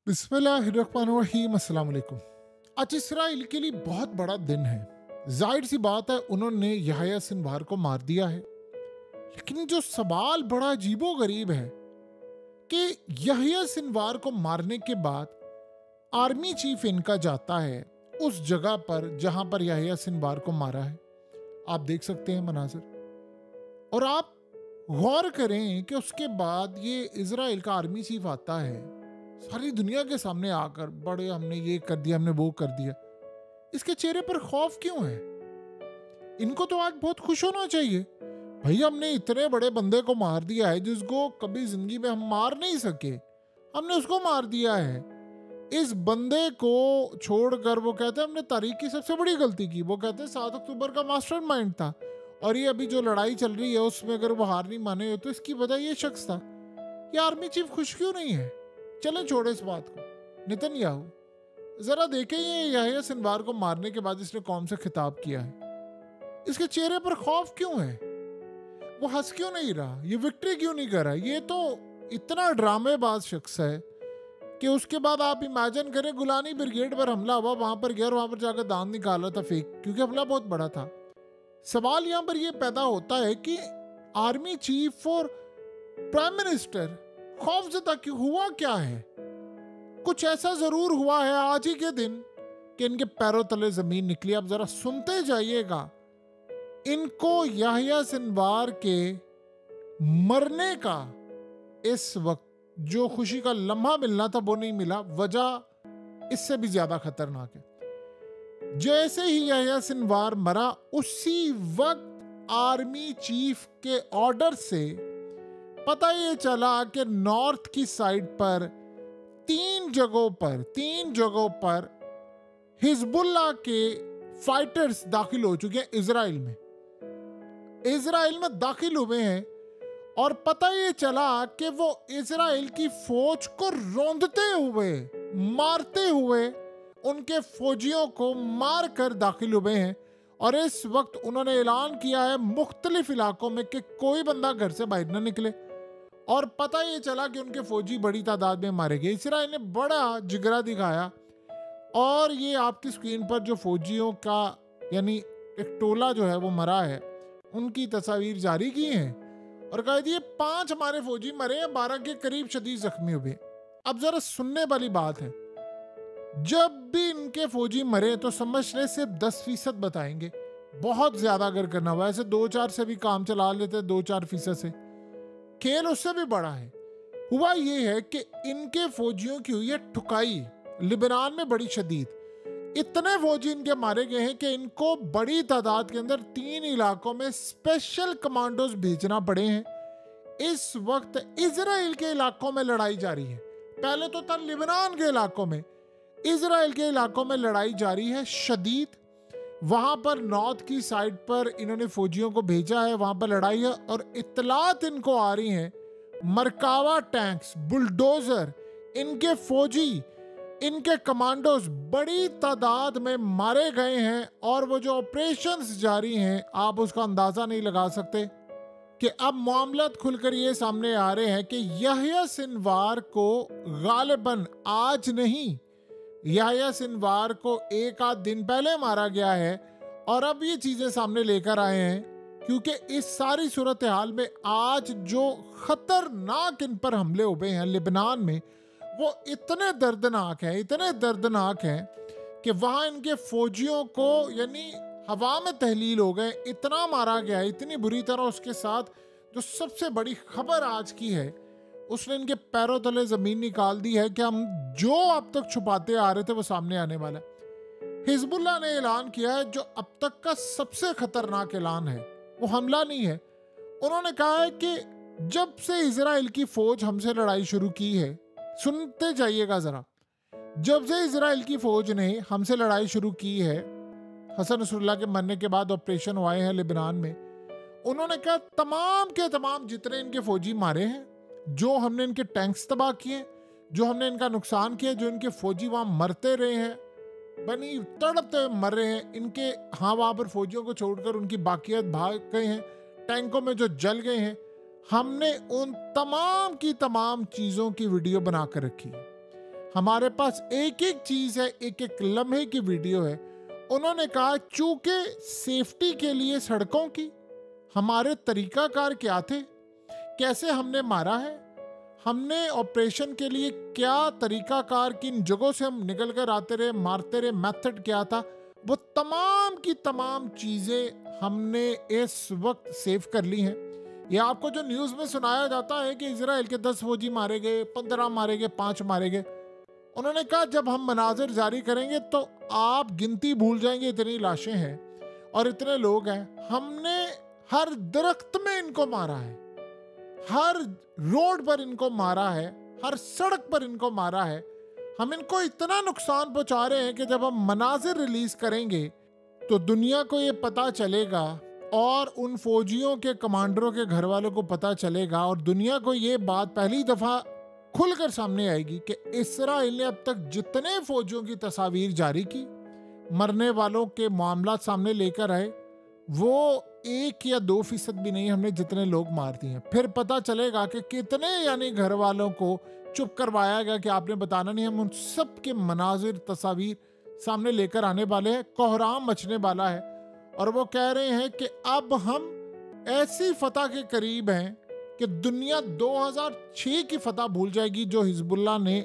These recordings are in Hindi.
बिस्मिल्लाहिर्रहमानिर्रहीम। अस्सलाम वालेकुम। आज इसराइल के लिए बहुत बड़ा दिन है। जाहिर सी बात है उन्होंने यहया सिनवार को मार दिया है। लेकिन जो सवाल बड़ा अजीबो गरीब है कि यहया सिनवार को मारने के बाद आर्मी चीफ इनका जाता है उस जगह पर जहां पर यहया सिनवार को मारा है। आप देख सकते हैं मनाजर, और आप गौर करें कि उसके बाद ये इजराइल का आर्मी चीफ आता है सारी दुनिया के सामने आकर, बड़े हमने ये कर दिया, हमने वो कर दिया। इसके चेहरे पर खौफ क्यों है? इनको तो आज बहुत खुश होना चाहिए। भाई हमने इतने बड़े बंदे को मार दिया है जिसको कभी जिंदगी में हम मार नहीं सके, हमने उसको मार दिया है। इस बंदे को छोड़कर वो कहते हैं हमने तारीख की सबसे बड़ी गलती की। वो कहते हैं 7 अक्टूबर का मास्टरमाइंड था, और ये अभी जो लड़ाई चल रही है उसमें अगर वो हार नहीं माने तो इसकी वजह ये शख्स था। ये आर्मी चीफ खुश क्यों नहीं है? चलें छोड़े इस बात को। नेतन्याहू जरा देखें ये यहया सिनवार को मारने के बाद इसने कौम से खिताब किया है। इसके चेहरे पर खौफ क्यों है? वो हंस क्यों नहीं रहा? ये विक्ट्री क्यों नहीं कर रहा? ये तो इतना ड्रामेबाज शख्स है कि उसके बाद आप इमेजिन करें गुलानी ब्रिगेड पर हमला हुआ, वहां पर गया और वहां पर जाकर दांत निकाला था फेक, क्योंकि हमला बहुत बड़ा था। सवाल यहां पर यह पैदा होता है कि आर्मी चीफ और प्राइम मिनिस्टर खौफजदा क्यों? हुआ क्या है? कुछ ऐसा जरूर हुआ है आज ही के दिन कि इनके पैरों तले जमीन निकली। आप जरा सुनते जाइएगा। इनको यहया सिनवार के मरने का इस वक्त जो खुशी का लम्हा मिलना था वो नहीं मिला। वजह इससे भी ज्यादा खतरनाक है। जैसे ही यहया सिनवार मरा उसी वक्त आर्मी चीफ के ऑर्डर से पता ये चला कि नॉर्थ की साइड पर तीन जगहों पर हिजबुल्लाह के फाइटर्स दाखिल हो चुके हैं इजराइल में दाखिल हुए हैं। और पता ये चला कि वो इजराइल की फौज को रौंदते हुए, मारते हुए उनके फौजियों को मार कर दाखिल हुए हैं। और इस वक्त उन्होंने ऐलान किया है मुख्तलिफ इलाकों में कि कोई बंदा घर से बाहर न निकले। और पता ये चला कि उनके फौजी बड़ी तादाद में मारे गए। इसराइल ने बड़ा जिगरा दिखाया, और ये आपकी स्क्रीन पर जो फौजियों का यानी एक टोला जो है वो मरा है उनकी तस्वीर जारी की हैं, और कहा दिए 5 हमारे फौजी मरे हैं, 12 के करीब शदीद जख्मी हुए। अब जरा सुनने वाली बात है, जब भी इनके फौजी मरे तो समझ रहे सिर्फ 10% बताएंगे। बहुत ज्यादा अगर करना हुआ ऐसे 2-4 से भी काम चला लेते, 2-4% से। खेल उससे भी बड़ा है। हुआ ये है कि इनके फौजियों की हुई है ठुकाई लिबनान में बड़ी शदीद। इतने फौजी इनके मारे गए हैं कि इनको बड़ी तादाद के अंदर 3 इलाकों में स्पेशल कमांडोज भेजना पड़े हैं। इस वक्त इजराइल के इलाकों में लड़ाई जारी है। पहले तो था लिबनान के इलाकों में, इजराइल के इलाकों में लड़ाई जारी है शदीद। वहां पर नॉर्थ की साइड पर इन्होंने फौजियों को भेजा है, वहां पर लड़ाई है। और इत्तलात इनको आ रही हैं मरकावा टैंक्स, बुलडोजर, इनके फौजी, इनके कमांडोज बड़ी तादाद में मारे गए हैं। और वो जो ऑपरेशंस जारी हैं आप उसका अंदाजा नहीं लगा सकते कि अब मामलात खुलकर ये सामने आ रहे हैं कि यहया सिनवार को गालिबन आज नहीं, यहया सिनवार को 1 आध दिन पहले मारा गया है। और अब ये चीजें सामने लेकर आए हैं क्योंकि इस सारी सूरत हाल में आज जो खतरनाक इन पर हमले हुए हैं लिबनान में वो इतने दर्दनाक हैं कि वहां इनके फौजियों को यानी हवा में तहलील हो गए, इतना मारा गया, इतनी बुरी तरह। उसके साथ जो सबसे बड़ी खबर आज की है उसने इनके पैरों तले जमीन निकाल दी है कि हम जो अब तक छुपाते आ रहे थे वो सामने आने वाला है। हिजबुल्लाह ने ऐलान किया है जो अब तक का सबसे खतरनाक ऐलान है, वो हमला नहीं है। उन्होंने कहा है कि जब से इजराइल की फौज हमसे लड़ाई शुरू की है, सुनते जाइएगा जरा, जब से इजराइल की फौज ने हमसे लड़ाई शुरू की है, हसन नसरुल्लाह के मरने के बाद ऑपरेशन हुए हैं लिबनान में, उन्होंने कहा तमाम के तमाम जितने इनके फौजी मारे हैं, जो हमने इनके टैंक्स तबाह किए, जो हमने इनका नुकसान किया, जो इनके फौजी वहां मरते रहे हैं, बनी तड़पते मर रहे हैं इनके, हाँ वहां पर फौजियों को छोड़कर उनकी बाकियात भाग गए हैं, टैंकों में जो जल गए हैं, हमने उन तमाम की तमाम चीजों की वीडियो बनाकर रखी है। हमारे पास एक एक चीज है, एक एक लम्हे की वीडियो है। उन्होंने कहा चूंकि सेफ्टी के लिए सड़कों की हमारे तरीकाकार क्या थे, कैसे हमने मारा है, हमने ऑपरेशन के लिए क्या तरीकाकार, किन जगहों से हम निकल कर आते रहे, मारते रहे, मेथड क्या था, वो तमाम की तमाम चीजें हमने इस वक्त सेव कर ली हैं। ये आपको जो न्यूज में सुनाया जाता है कि इजराइल के 10 फौजी मारे गए, 15 मारे गए, 5 मारे गए, उन्होंने कहा जब हम मनाजिर जारी करेंगे तो आप गिनती भूल जाएंगे, इतनी लाशें हैं और इतने लोग हैं। हमने हर दरख्त में इनको मारा है, हर रोड पर इनको मारा है, हर सड़क पर इनको मारा है। हम इनको इतना नुकसान पहुंचा रहे हैं कि जब हम मनाजिर रिलीज करेंगे तो दुनिया को ये पता चलेगा और उन फौजियों के कमांडरों के घर वालों को पता चलेगा और दुनिया को ये बात पहली दफा खुलकर सामने आएगी कि इस्राइल ने अब तक जितने फौजियों की तस्वीर जारी की, मरने वालों के मामला सामने लेकर आए, वो 1 या 2% भी नहीं, हमने जितने लोग मार दिए हैं। फिर पता चलेगा कि कितने यानी घर वालों को चुप करवाया गया कि आपने बताना नहीं। हम उन सब के मनाजिर तस्वीर सामने लेकर आने वाले हैं। कोहराम मचने वाला है और वो कह रहे हैं कि अब हम ऐसी फतह के करीब हैं कि दुनिया 2006 की फतह भूल जाएगी जो हिजबुल्लाह ने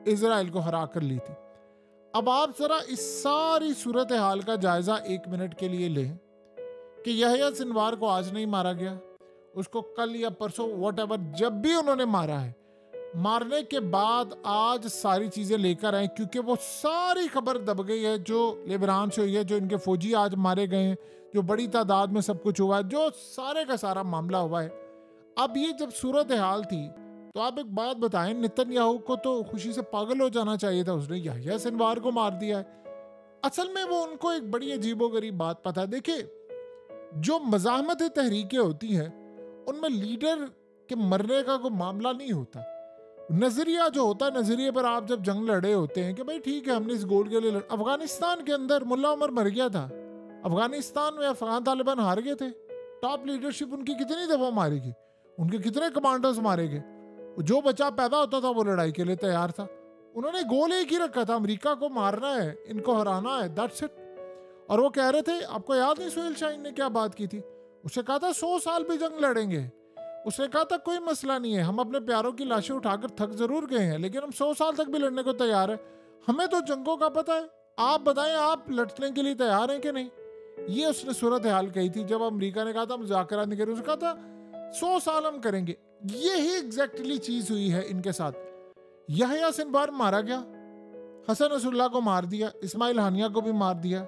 इजराइल को हरा कर ली थी। अब आप जरा इस सारी सूरत हाल का जायजा 1 मिनट के लिए लें कि यहया सिनवार को आज नहीं मारा गया, उसको कल या परसों व्हाटएवर जब भी उन्होंने मारा है, मारने के बाद आज सारी चीजें लेकर आए क्योंकि वो सारी खबर दब गई है जो लेबनान से हुई है, जो इनके फौजी आज मारे गए हैं, जो बड़ी तादाद में सब कुछ हुआ है, जो सारे का सारा मामला हुआ है। अब ये जब सूरत हाल थी तो आप एक बात बताएं, नेतन्याहू को तो खुशी से पागल हो जाना चाहिए था, उसने यहया सिनवार को मार दिया है। असल में वो उनको एक बड़ी अजीबोगरीब बात पता है। देखिए, जो मज़ाहमत तहरीकें होती हैं उनमें लीडर के मरने का कोई मामला नहीं होता। नजरिया जो होता है, नजरिए पर आप जब जंग लड़े होते हैं कि भाई ठीक है हमने इस गोल के लिए अफगानिस्तान के अंदर मुल्ला उमर मर गया था, अफगानिस्तान में अफगान तालिबान हार गए थे, टॉप लीडरशिप उनकी कितनी दफा मारेगी, उनके कितने कमांडर्स मारे गए, जो बच्चा पैदा होता था वो लड़ाई के लिए तैयार था। उन्होंने गोल एक ही रखा था, अमेरिका को मारना है, इनको हराना है, दैट्स इट। और वो कह रहे थे, आपको याद नहीं सुहेल शाहीन ने क्या बात की थी, उसने कहा था 100 साल भी जंग लड़ेंगे, उसने कहा था कोई मसला नहीं है, हम अपने प्यारों की लाशें उठाकर थक जरूर गए हैं लेकिन हम 100 साल तक भी लड़ने को तैयार है, हमें तो जंगों का पता है, आप बताएं आप लड़ने के लिए तैयार हैं कि नहीं। ये उसने सूरत हाल कही थी जब अमेरिका ने कहा था मुज़ाकरात नहीं करें, उसने कहा था 100 साल हम करेंगे। यही एग्जैक्टली चीज हुई है इनके साथ। यहया सिनवार मारा गया, हसन नसरुल्लाह को मार दिया, इस्माइल हानिया को भी मार दिया।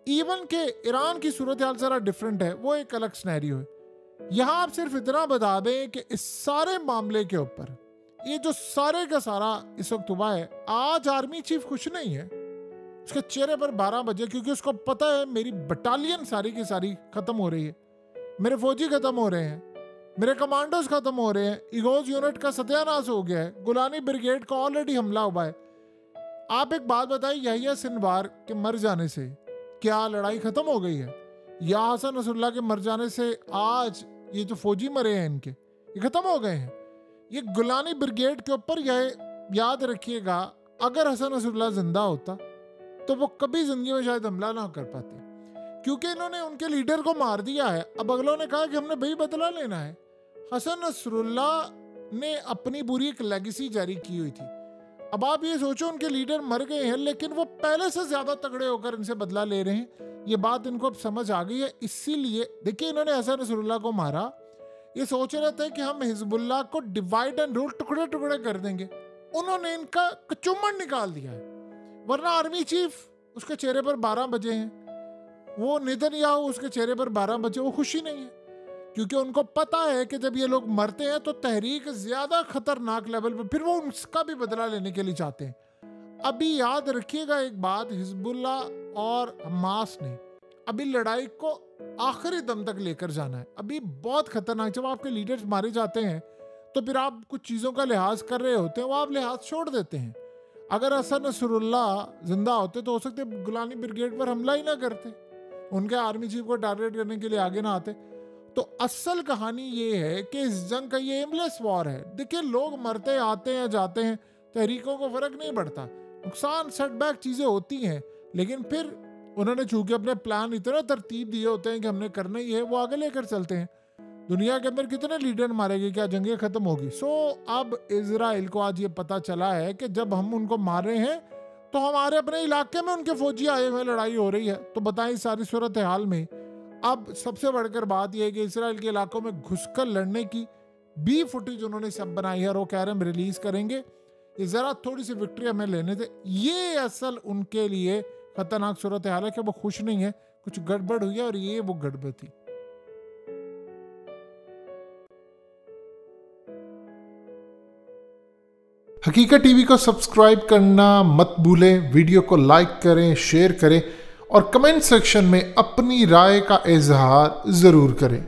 इवन के ईरान की सूरत हाल जरा डिफरेंट है, वो एक अलग सिनेरियो है। यहां आप सिर्फ इतना बता दें कि इस सारे मामले के ऊपर ये जो सारे का सारा इस वक्त हुआ है, आज आर्मी चीफ खुश नहीं है, उसके चेहरे पर 12 बजे, क्योंकि उसको पता है मेरी बटालियन सारी की सारी खत्म हो रही है, मेरे फौजी खत्म हो रहे हैं, मेरे कमांडोज खत्म हो रहे हैं, इगोज यूनिट का सत्यानाश हो गया है, गुलानी ब्रिगेड का ऑलरेडी हमला हुआ है। आप एक बात बताइए, यहया सिनवार के मर जाने से क्या लड़ाई खत्म हो गई है, या हसन नसरुल्लाह के मर जाने से आज ये जो फौजी मरे हैं इनके ये खत्म हो गए हैं? ये गुलानी ब्रिगेड के ऊपर यह याद रखिएगा, अगर हसन नसरुल्लाह जिंदा होता तो वो कभी जिंदगी में शायद हमला ना कर पाते, क्योंकि इन्होंने उनके लीडर को मार दिया है। अब अगलों ने कहा कि हमने भाई बदला लेना है। हसन नसरुल्लाह ने अपनी बुरी एक लेगेसी जारी की हुई थी। अब आप ये सोचो, उनके लीडर मर गए हैं लेकिन वो पहले से ज्यादा तगड़े होकर इनसे बदला ले रहे हैं। ये बात इनको अब समझ आ गई है, इसीलिए देखिए इन्होंने हसन नसरुल्लाह को मारा, ये सोच रहे थे कि हम हिजबुल्लाह को डिवाइड एंड रूल, टुकड़े टुकड़े कर देंगे, उन्होंने इनका कचुम्बन निकाल दिया है। वरना आर्मी चीफ उसके चेहरे पर 12 बजे हैं, वो नेतन्याहू उसके चेहरे पर 12 बजे, वो खुशी नहीं है, क्योंकि उनको पता है कि जब ये लोग मरते हैं तो तहरीक ज्यादा खतरनाक लेवल पे, फिर वो उसका भी बदला लेने के लिए चाहते हैं। अभी याद रखिएगा एक बात, हिजबुल्लाह और हमास ने अभी लड़ाई को आखिरी दम तक लेकर जाना है। अभी बहुत खतरनाक, जब आपके लीडर्स मारे जाते हैं तो फिर आप कुछ चीज़ों का लिहाज कर रहे होते हैं, वो आप लिहाज छोड़ देते हैं। अगर हसन नसरुल्लाह जिंदा होते तो हो सकते गुलानी ब्रिगेड पर हमला ही ना करते, उनके आर्मी चीफ को टारगेट करने के लिए आगे ना आते। तो असल कहानी ये है कि इस जंग का ये एमलेस वॉर है। देखिए लोग मरते आते हैं जाते हैं, तहरीकों को फर्क नहीं पड़ता, नुकसान सेटबैक चीजें होती हैं, लेकिन फिर उन्होंने चूंकि अपने प्लान इतना तरतीब दिए होते हैं कि हमने करना ही है, वो आगे लेकर चलते हैं। दुनिया के अंदर कितने लीडर मारेंगे, क्या जंगें खत्म होगी? अब इजराइल को आज ये पता चला है कि जब हम उनको मार रहे हैं तो हमारे अपने इलाके में उनके फौजी आए हुए, लड़ाई हो रही है। तो बताएं सारी सूरत हाल में अब सबसे बढ़कर बात यह है कि इजराइल के इलाकों में घुसकर लड़ने की भी फुटेज उन्होंने सब बनाई है और वो कह रहे हैं हम रिलीज करेंगे, ये जरा थोड़ी सी विक्ट्री हमें लेने दे। ये असल उनके लिए खतरनाक सूरत हाल है कि वो खुश नहीं है, कुछ गड़बड़ हुई है और ये वो गड़बड़ थी। हकीकत टीवी को सब्सक्राइब करना मत भूलें, वीडियो को लाइक करें, शेयर करें और कमेंट सेक्शन में अपनी राय का इजहार जरूर करें।